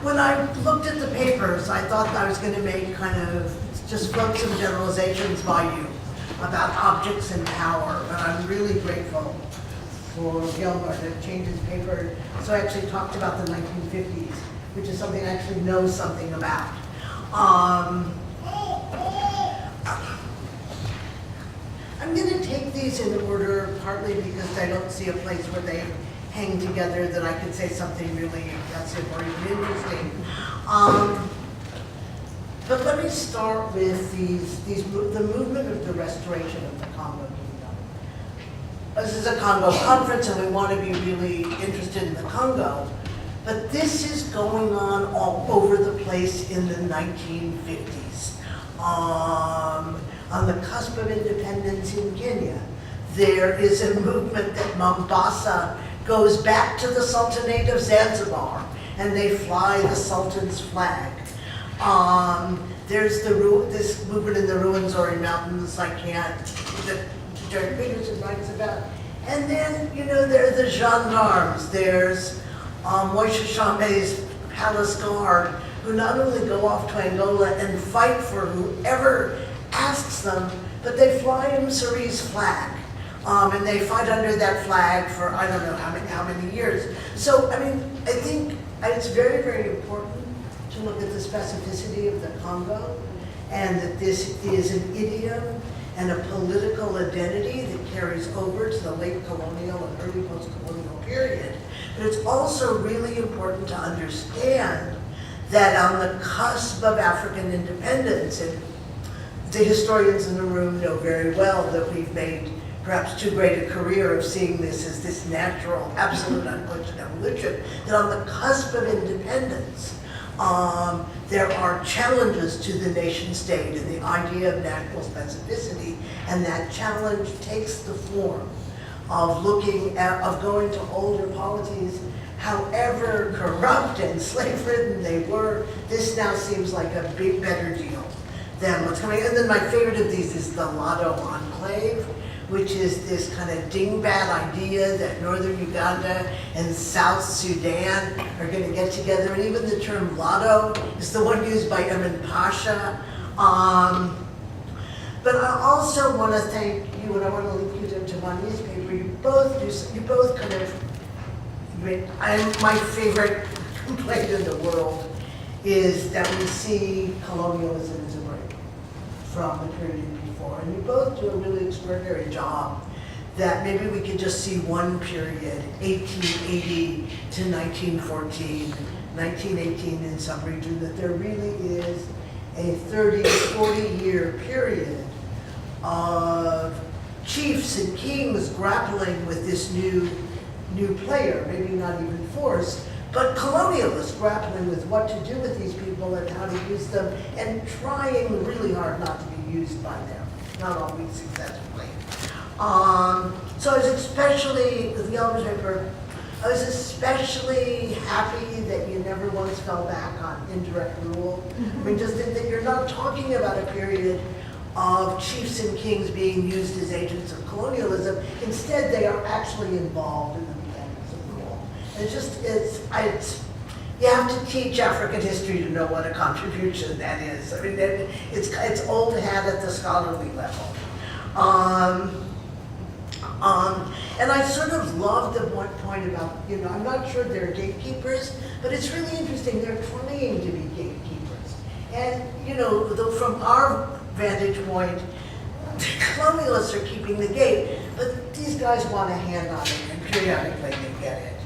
when I looked at the papers, I thought I was going to make kind of just float some generalizations by you about objects and power, but I'm really grateful for Gilmore to change his paper. So I actually talked about the 1950s, which is something I actually know something about. I'm going to take these in order, partly because I don't see a place where they hang together that I could say something really impressive or even interesting. But let me start with the movement of the restoration of the Congo Kingdom. This is a Congo conference and we want to be really interested in the Congo, but this is going on all over the place in the 1950s. On the cusp of independence in Kenya, there is a movement that Mombasa goes back to the Sultanate of Zanzibar and they fly the Sultan's flag. There's this movement in the Ruwenzori Mountains, that Jared Peterson writes about. And then, there are the gendarmes. There's Moishe Chambe's Palace Guard, who not only go off to Angola and fight for whoever asks them, but they fly Msuri's flag. And they fight under that flag for, I don't know how many years. So, I think it's very, very important to look at the specificity of the Congo, and that this is an idiom and a political identity that carries over to the late colonial and early post-colonial period. But it's also really important to understand that on the cusp of African independence, and the historians in the room know very well that we've made perhaps too great a career of seeing this as this natural, absolute, unquestioned evolution, that on the cusp of independence, there are challenges to the nation state and the idea of national specificity, and that challenge takes the form of going to older polities, however corrupt and slave-ridden they were. This now seems like a big, better deal than what's coming. And then my favorite of these is the Lado Enclave, which is this kind of dingbat idea that northern Uganda and South Sudan are going to get together. And even the term Lado is the one used by Emin Pasha. But I also want to thank you, and I want to link you to my newspaper. You both kind of, my favorite complaint in the world is that we see colonialism as a break from the period before. And you both do a really extraordinary job that maybe we could just see one period, 1880 to 1914, 1918 in some region, that there really is a 30 to 40-year period of chiefs and kings grappling with this new player, maybe not even force, but colonialists grappling with what to do with these people and how to use them, and trying really hard not to be used by them, not always successfully. So I was especially, with the Elmer's paper, I was especially happy that you never once fell back on indirect rule. Just that you're not talking about a period of chiefs and kings being used as agents of colonialism. Instead, they are actually involved in the mechanics of rule. You have to teach African history to know what a contribution that is. It's old hat at the scholarly level. And I sort of love the one point about, I'm not sure they're gatekeepers, but it's really interesting. They're trying to be gatekeepers. And, from our vantage point, the colonialists are keeping the gate, but these guys want a hand on it, and periodically they get it.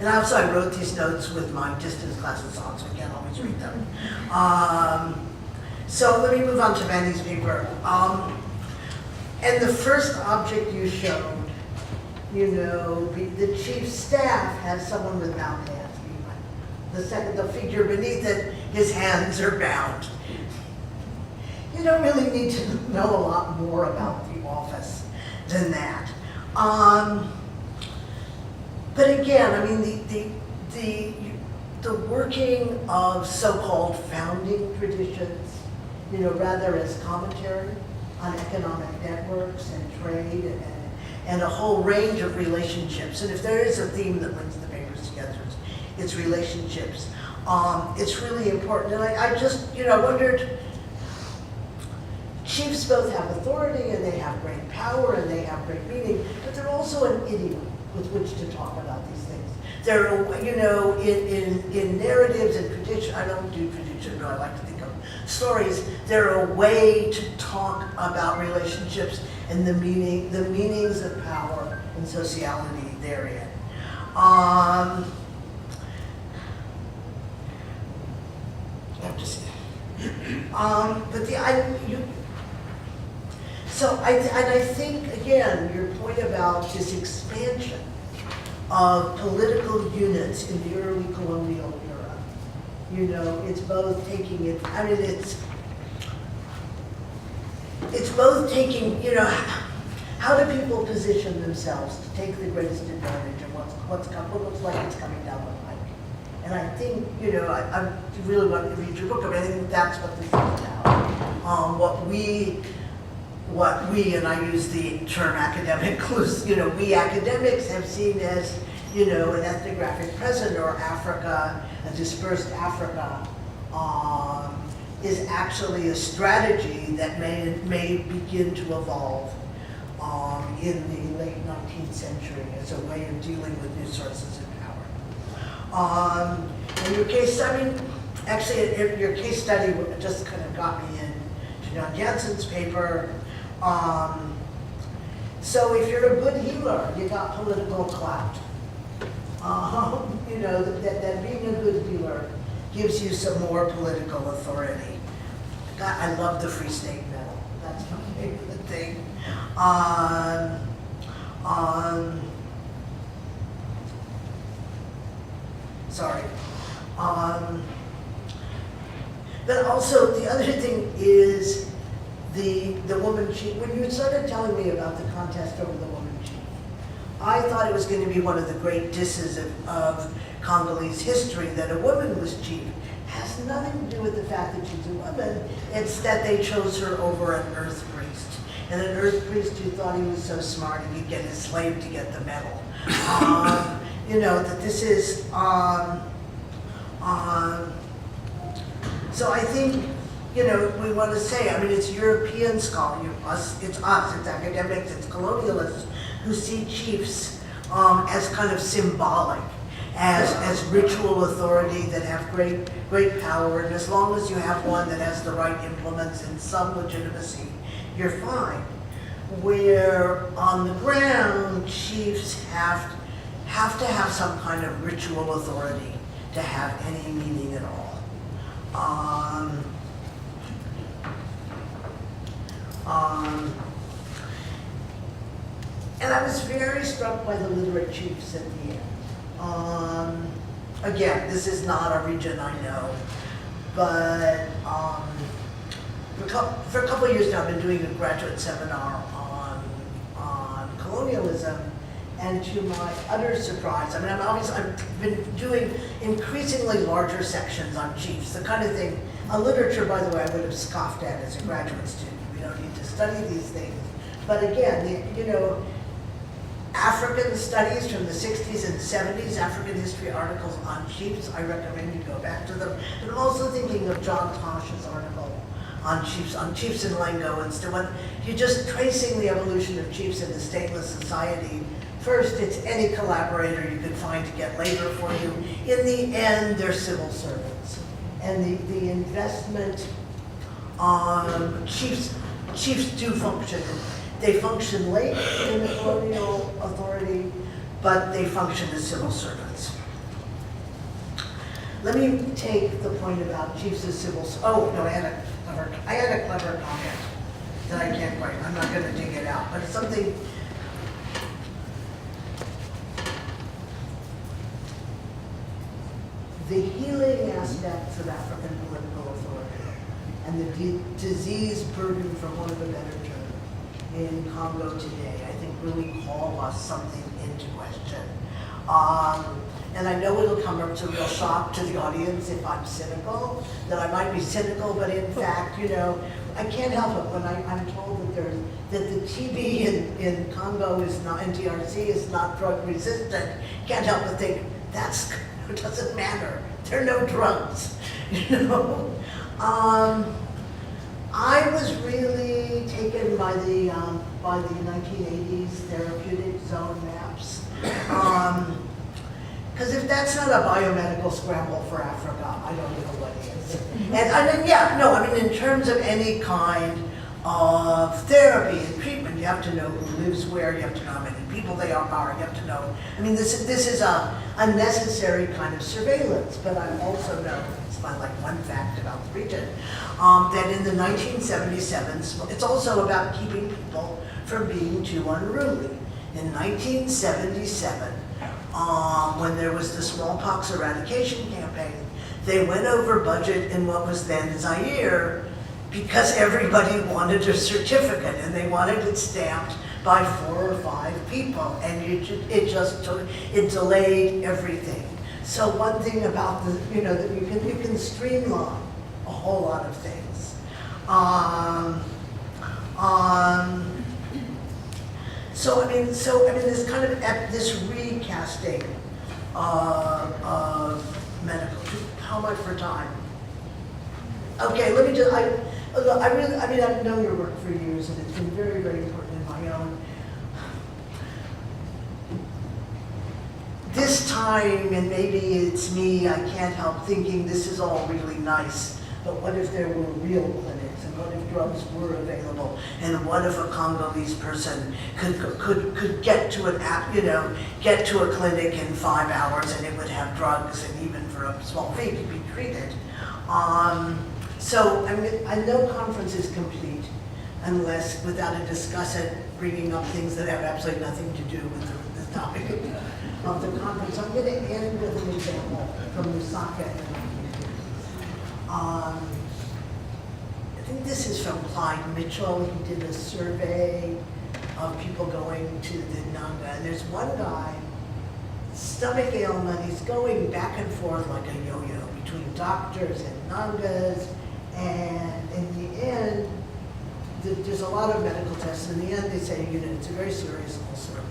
And also I wrote these notes with my distance glasses on, so I can't always read them. So let me move on to Manny's paper. And the first object you showed, the chief's staff has someone with bound hands. The figure beneath it, his hands are bound. You don't really need to know a lot more about the office than that. But again, the working of so-called founding traditions, rather as commentary on economic networks and trade and a whole range of relationships. And if there is a theme that links the papers leaders together. It's relationships. It's really important. And I just, wondered, chiefs both have authority and they have great power and they have great meaning, but they're also an idiom with which to talk about these things. They're, in narratives and tradition, I don't do tradition, but I like to think of stories. They're a way to talk about relationships and the meanings of power and sociality therein. I think, again, your point about this expansion of political units in the early colonial era, it's both taking it, it's both taking, how do people position themselves to take the greatest advantage of what looks like it's coming down the pike? And I think, I really want to read your book, I think that's what this is about. What we, and I use the term academic, we academics have seen as, an ethnographic present, or Africa, a dispersed Africa, is actually a strategy that may begin to evolve in the late 19th century as a way of dealing with new sources of power. In your case, your case study just kind of got me into John Jansen's paper. So if you're a good healer, you got political clout. That being a good healer gives you some more political authority. God, I love the Free State Medal. That's my favorite thing. But also the other thing is the woman chief. When you started telling me about the contest over the woman chief, I thought it was going to be one of the great disses of Congolese history, that a woman was chief. Has nothing to do with the fact that she's a woman. It's that they chose her over an earth priest. And an earth priest who thought he was so smart he could get his slave to get the medal. That this is, so I think, we want to say, it's European scholars, it's academics, it's colonialists who see chiefs as kind of symbolic, as ritual authority that have great power, and as long as you have one that has the right implements and some legitimacy, you're fine. Where on the ground, chiefs have to have some kind of ritual authority to have any meaning at all. And I was very struck by the literate chiefs at the end. Again, this is not a region I know, but for a couple of years now I've been doing a graduate seminar on colonialism, and to my utter surprise, I've been doing increasingly larger sections on chiefs, the kind of thing, literature, by the way, I would have scoffed at as a graduate student. We don't need to study these things. But again, African studies from the 60s and 70s, African history articles on chiefs, I recommend you go back to them. And I'm also thinking of John Tosh's article on chiefs in Lengo and still, when you're just tracing the evolution of chiefs in a stateless society. First, it's any collaborator you could find to get labor for you. In the end, they're civil servants. And the investment on chiefs do function. They function late in the colonial authority, but they function as civil servants. Let me take the point about chiefs as civil servants. Oh, no, I had a clever comment that I can't quite, I'm not going to dig it out, but it's something. The healing aspects of African political authority and the disease burden, for want of a better term, in Congo today, I think really call us something into question. And I know it'll come up to real shock to the audience if I'm cynical, that I might be cynical, but in fact, I can't help it when I'm told that the TB in Congo is not, and DRC is not drug resistant. Can't help but think it doesn't matter. There are no drugs, you know. I was really taken by the 1980s therapeutic zone maps. Because if that's not a biomedical scramble for Africa, I don't know what is. And I mean, yeah, no, I mean, in terms of any kind of therapy and treatment, you have to know who lives where, you have to know how many people they are, you have to know, I mean, this is a necessary kind of surveillance, but I also know, it's like one fact about the region, that in the 1977s, it's also about keeping people from being too unruly. In 1977, when there was the smallpox eradication campaign, they went over budget in what was then Zaire because everybody wanted a certificate and they wanted it stamped by 4 or 5 people, and it delayed everything. So one thing about the, you know, that you can streamline a whole lot of things. So I mean, this kind of this recasting of medical. How much for time? Okay, let me just. I've known your work for years, and it's been very, very important in my own. This time, and maybe it's me, I can't help thinking this is all really nice, but what if there were real clinics, and what if drugs were available, and what if a Congolese person could get to an app, you know, get to a clinic in 5 hours, and it would have drugs, and even for a small fee could be treated. So I mean, no conference is complete unless, without a discussant bringing up things that have absolutely nothing to do with the topic of the conference. I'm going to end with an example from Lusaka. I think this is from Clyde Mitchell. He did a survey of people going to the Nanga, and there's one guy, stomach ailment, he's going back and forth like a yo-yo between doctors and Nangas, and in the end, there's a lot of medical tests. In the end, they say, you know, it's a very serious ulcer,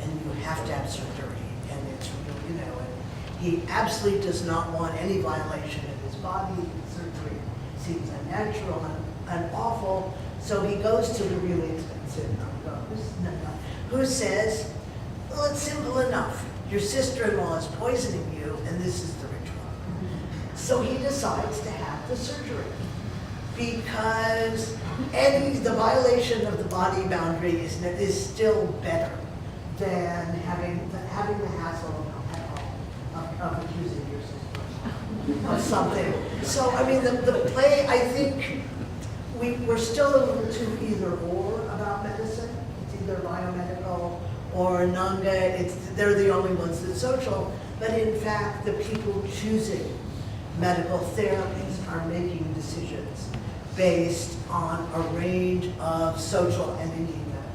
and you have to have surgery, and it's real, you know, and he absolutely does not want any violation of his body. Surgery seems unnatural and awful, so he goes to the really expensive who says, well, it's simple enough. Your sister-in-law is poisoning you, and this is the ritual. So he decides to have the surgery because the violation of the body boundary is still better than having the hassle of accusing your sister of something. So I mean, the play, I think we're still a little too either or about medicine. It's either biomedical or Nanga, they're the only ones that's social, but in fact, the people choosing medical therapies are making decisions based on a range of social and indeed medical